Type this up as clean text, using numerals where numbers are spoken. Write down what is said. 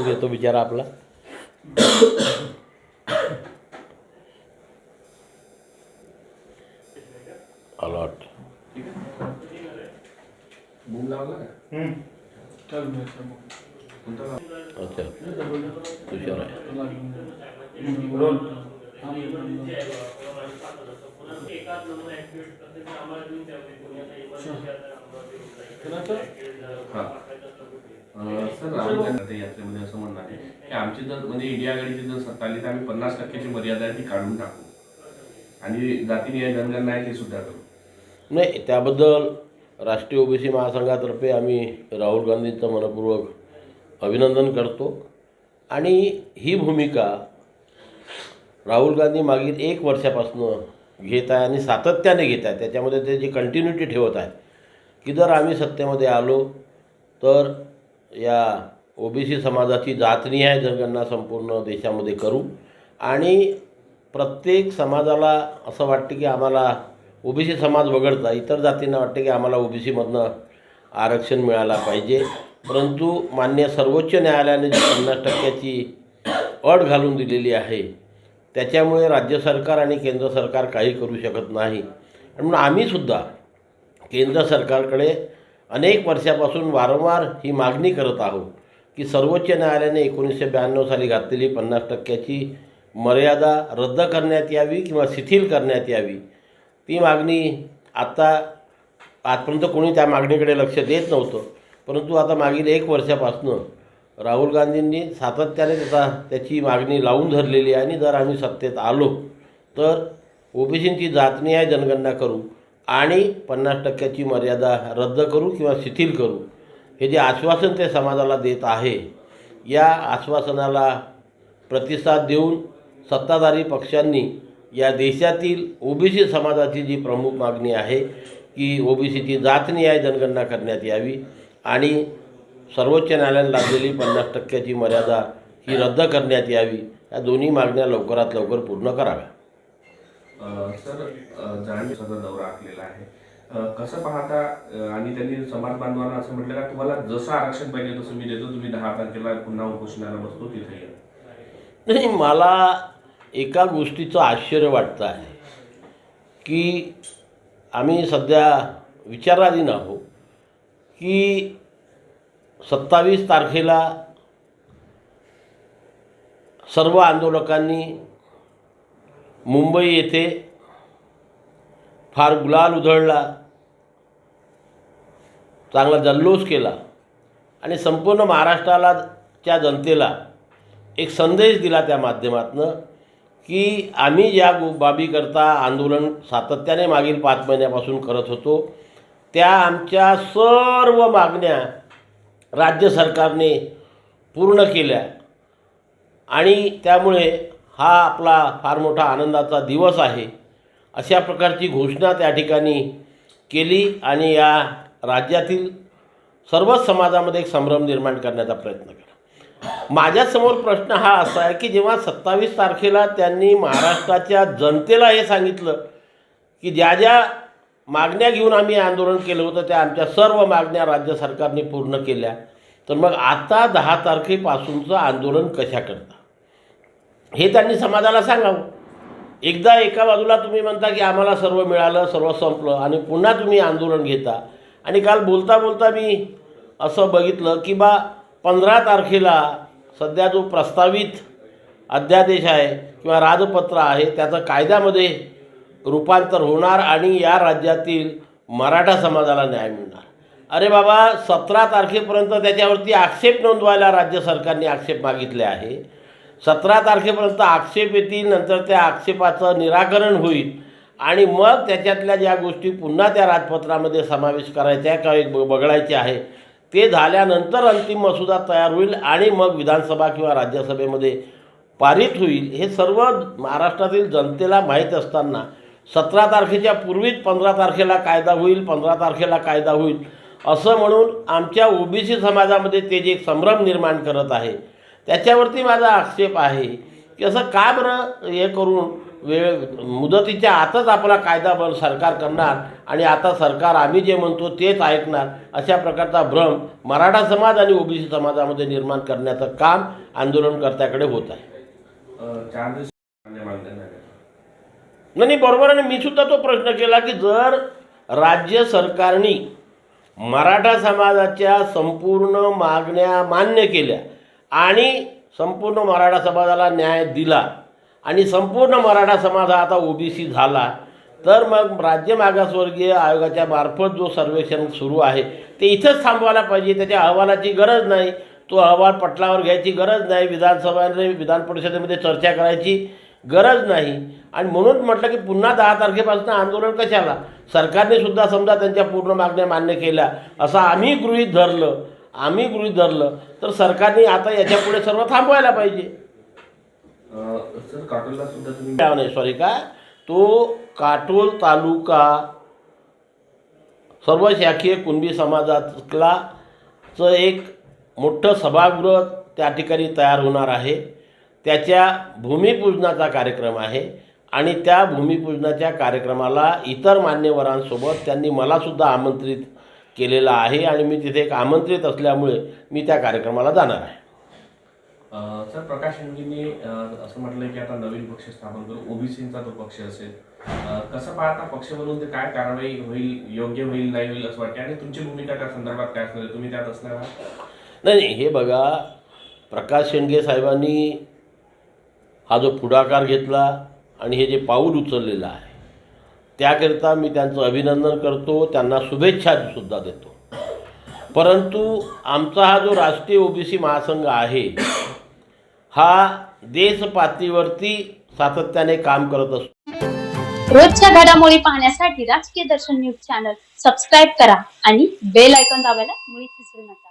घेतो बिचारा आपला. अलॉट अच्छा तुषार आहे. सर राहुल गांधी यात्रेमध्ये असं म्हणणं आहे की आमची जर म्हणजे इंडिया आघाडीची जर सत्ता आली तर आम्ही 50%ची मर्यादा ती काढून टाकू आणि जातीनिहाय जनगणना आहे ती सुद्धा करू. नाही, त्याबद्दल राष्ट्रीय ओबीसी महासंघातर्फे आम्ही राहुल गांधींचं मनपूर्वक अभिनंदन करतो. आणि ही भूमिका राहुल गांधी मागील 1 वर्षापासून घेत आहे आणि सातत्याने घेत आहे. त्याच्यामध्ये ते जी कंटिन्युटी ठेवत आहे की जर आम्ही सत्तेमध्ये आलो तर या ओबीसी समाजाची जातनिहाय जनगणना संपूर्ण देशामध्ये करू. आणि प्रत्येक समाजाला असं वाटते की आम्हाला ओबीसी समाज वगळता इतर जातींना वाटते की आम्हाला ओबीसीमधनं आरक्षण मिळायला पाहिजे. परंतु मान्य सर्वोच्च न्यायालयाने जी 50%ची अट घालून दिलेली आहे त्याच्यामुळे राज्य सरकार आणि केंद्र सरकार काही करू शकत नाही. म्हणून आम्हीसुद्धा केंद्र सरकारकडे अनेक वर्षापासून वारंवार ही मागणी करत आहोत की सर्वोच्च न्यायालयाने 1992 साली घातलेली 50%ची मर्यादा रद्द करण्यात यावी किंवा शिथिल करण्यात यावी. ती मागणी आजपर्यंत कोणी त्या मागणीकडे लक्ष देत नव्हतं. परंतु आता मागील 1 वर्षापासून राहुल गांधींनी सातत्याने त्याची मागणी लावून धरलेली आहे. आणि जर आम्ही सत्तेत आलो तर ओबीसींची जातनिहाय जनगणना करू आणि 50%ची मर्यादा रद्द करू किंवा शिथिल करू. हे जे आश्वासन ते समाजाला देत आहे या आश्वासनाला प्रतिसाद देऊन सत्ताधारी पक्षांनी या देशातील ओबीसी समाजाची जी प्रमुख मागणी आहे की ओबीसीची जातनिहाय जनगणना करण्यात यावी आणि सर्वोच्च न्यायालयाने लादलेली 50%ची मर्यादा ही रद्द करण्यात यावी, या दोन्ही मागण्या लवकरात लवकर पूर्ण कराव्या. सर जाणीवचा दौरा आखलेला आहे, कसं पाहता? आणि त्यांनी समाज बांधवांना असं म्हटलं का तुम्हाला जसं आरक्षण पाहिजे तसं मी देतो, तुम्ही 10 तारखेला पुन्हा उपोषणाला बसतो तिथे या. नाही, मला एका गोष्टीचं आश्चर्य वाटतं आहे की आम्ही सध्या विचाराधीन आहोत की 27 तारखेला सर्व आंदोलकांनी मुंबई येथे फार गुलाल उधळला, चांगला जल्लोष केला आणि संपूर्ण महाराष्ट्राला च्या जनतेला एक संदेश दिला त्या माध्यमातून की आम्ही ज्या बाबीकरता आंदोलन सातत्याने मागील 5 महिन्यापासून करत होतो त्या आमच्या सर्व मागण्या राज्य सरकारने पूर्ण केल्या. आणि त्यामुळे हा आपला फार मोठा आनंदाचा दिवस आहे अशा प्रकारची घोषणा त्या ठिकाणी केली. आणि या राज्यातील सर्वच समाजामध्ये एक संभ्रम निर्माण करण्याचा प्रयत्न केला. माझ्यासमोर प्रश्न हा असा आहे की जेव्हा 27 तारखेला त्यांनी महाराष्ट्राच्या जनतेला हे सांगितलं की ज्या ज्या मागण्या घेऊन आम्ही आंदोलन केलं होतं त्या आमच्या सर्व मागण्या राज्य सरकारने पूर्ण केल्या, तर मग आता 10 तारखेपासूनचं आंदोलन कशा करता हे त्यांनी समाजाला सांगावं. एकदा एका बाजूला तुम्ही म्हणता की आम्हाला सर्व मिळालं, सर्व संपलं, आणि पुन्हा तुम्ही आंदोलन घेता. आणि काल बोलता बोलता मी असं बघितलं की 15 तारखेला सध्या जो प्रस्तावित अध्यादेश आहे किंवा राजपत्र आहे त्याचं कायद्यामध्ये रूपांतर होणार आणि या राज्यातील मराठा समाजाला न्याय मिळणार. अरे बाबा, 17 तारखेपर्यंत त्याच्यावरती आक्षेप नोंदवायला राज्य सरकारने आक्षेप मागितले आहे. 17 तारखेपर्यंत आक्षेप येतील, नंतर त्या आक्षेपाचं निराकरण होईल आणि मग त्याच्यातल्या ज्या गोष्टी पुन्हा त्या राजपत्रामध्ये समावेश करायच्या किंवा बघायच्या आहे ते झाल्यानंतर अंतिम मसुदा तयार होईल आणि मग विधानसभा किंवा राज्यसभेमध्ये पारित होईल. हे सर्व महाराष्ट्रातील जनतेला माहीत असताना 17 तारखेच्या पूर्वीच 15 तारखेला कायदा होईल, 15 तारखेला कायदा होईल असं म्हणून आमच्या ओबीसी समाजामध्ये ते जे संभ्रम निर्माण करत आहे त्याच्यावरती माझा आक्षेप आहे की असं का बरं हे करून मुदतीच्या आतच आपला कायदा सरकार करणार आणि आता सरकार आम्ही जे म्हणतो तेच ऐकणार, अशा प्रकारचा भ्रम मराठा समाज आणि ओबीसी समाजामध्ये निर्माण करण्याचं काम आंदोलनकर्त्याकडे होत आहे. 4 दिवस मागण्या झाल्या. नाही, बरोबर आहे. मी सुद्धा तो प्रश्न केला की जर राज्य सरकारने मराठा समाजाच्या संपूर्ण मागण्या मान्य केल्या आणि संपूर्ण मराठा समाजाला न्याय दिला आणि संपूर्ण मराठा समाज हा आता ओबीसी झाला, तर मग राज्य मागासवर्गीय आयोगाच्या मार्फत जो सर्वेक्षण सुरू आहे ते इथंच थांबवायला पाहिजे. त्याच्या अहवालाची गरज नाही, तो अहवाल पटलावर घ्यायची गरज नाही, विधान परिषदेमध्ये चर्चा करायची गरज नाही. आणि म्हणून म्हटलं की पुन्हा 10 तारखेपासून आंदोलन कशाला? सरकारने सुद्धा समजा त्यांच्या पूर्ण मागण्या मान्य केल्या असं आम्ही गृहीत धरलं तर सरकारने आता याच्यापुढे सर्व थांबवायला पाहिजे. सर काटोलला सुद्धा तुम्ही तो काटोल तालुका सर्व शाखीय कुणबी समाजातलाचं एक मोठं सभागृह त्या ठिकाणी तयार होणार आहे. त्याच्या भूमिपूजनाचा कार्यक्रम आहे आणि त्या भूमिपूजनाच्या कार्यक्रमाला इतर मान्यवरांसोबत त्यांनी मलासुद्धा आमंत्रित केलेलं आहे आणि मी तिथे एक आमंत्रित असल्यामुळे मी त्या कार्यक्रमाला जाणार आहे. सर प्रकाश शिंदेंनी असं म्हटलं की आता नवीन पक्ष स्थापन करू, ओबीसींचा तो पक्ष असेल. कसं पाहता पक्ष म्हणून ते काय कारवाई होईल, योग्य होईल नाही होईल असं वाटतं आणि तुमची भूमिका त्या संदर्भात काय असणार, तुम्ही त्यात असणार आहात? नाही, हे बघा, प्रकाश शेंडगे साहेबांनी हा जो पुढाकार घेतला आणि हे जे पाऊल उचललेलं आहे त्याकरिता मी त्यांचं अभिनंदन करतो, त्यांना शुभेच्छासुद्धा देतो. परंतु आमचा हा जो राष्ट्रीय ओबीसी महासंघ आहे हा देशपातळीवरती सातत्याने काम करत असतो. रोजच्या घडामोडी पाहण्यासाठी राजकीय दर्शन न्यूज चॅनल सबस्क्राईब करा आणि बेल आयकॉन दाबायला मुळीच विसरू नका.